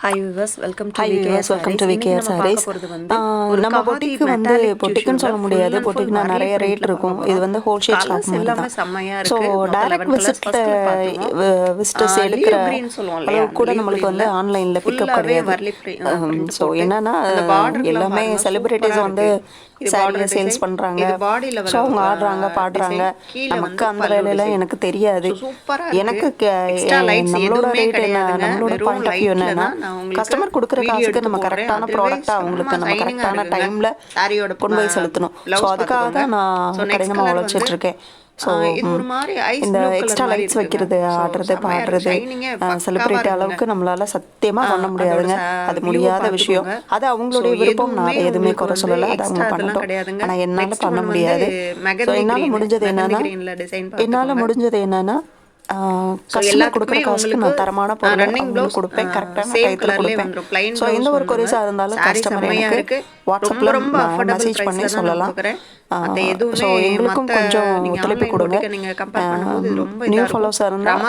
Hi viewers, welcome to hi viewers, welcome to VKR Sarees. நம்ம பொட்டிக்கு வந்து பொட்டிக்குன்னு சொல்ல முடியாது, பொட்டிக்குனா நிறைய ரேட் இருக்கும். இது வந்து ஹோல்சேல் ஷாப் மாதிரி தான். ஸோ டைரக்ட் விசிட்டர்ஸ் எடுக்கிற அளவு கூட நம்மளுக்கு வந்து ஆன்லைனில் பிக்கப் கிடையாது. ஸோ என்னன்னா எல்லாமே செலிபிரிட்டிஸ் வந்து சாரியை சேல்ஸ் பண்ணுறாங்க. ஸோ அவங்க ஆடுறாங்க பாடுறாங்க. நமக்கு அந்த வேலையில எனக்கு தெரியாது. எனக்கு நம்மளோட ரேட் என்ன, நம்மளோட பாயிண்ட் ஆஃப் வியூ என்னன்னா, கஸ்டமர் கொடுக்குற காசுக்கு நம்ம கரெக்டான ப்ராடக்டாக அவங்களுக்கு நம்ம கரெக்டான டைமில் கொண்டு போய் செலுத்தணும். ஸோ அதுக்காக தான் நான் கடினமாக உழைச்சிட்டு இருக்கேன். ஸோ இந்த எக்ஸ்ட்ரா லைட்ஸ் வைக்கிறது, ஆடுறது பாடுறது செலிப்ரேட் அளவுக்கு நம்மளால சத்தியமாக பண்ண முடியாதுங்க. அது முடியாத விஷயம். அது அவங்களுடைய விருப்பம். நான் அதை எதுவுமே குறை சொல்லலை, அது அவங்க பண்ணட்டும். ஆனால் என்னால் பண்ண முடியாது. ஸோ என்னால் முடிஞ்சது என்னன்னா கஸ்டமர் கொடுக்குற காசுக்கு நான் தரமான பொருள் அவங்களுக்கு கொடுப்பேன், கரெக்டான டயத்தில் கொடுப்பேன். ஸோ எந்த ஒரு கொரிஸாக இருந்தாலும் கஸ்டமர் எனக்கு வாட்ஸ்அப்பில் மெசேஜ் பண்ணி சொல்லலாம். ஸோ எங்களுக்கும் கொஞ்சம் ஒத்துழைப்பு கொடுங்க. நியூ ஃபாலோவர்ஸாக இருந்தால்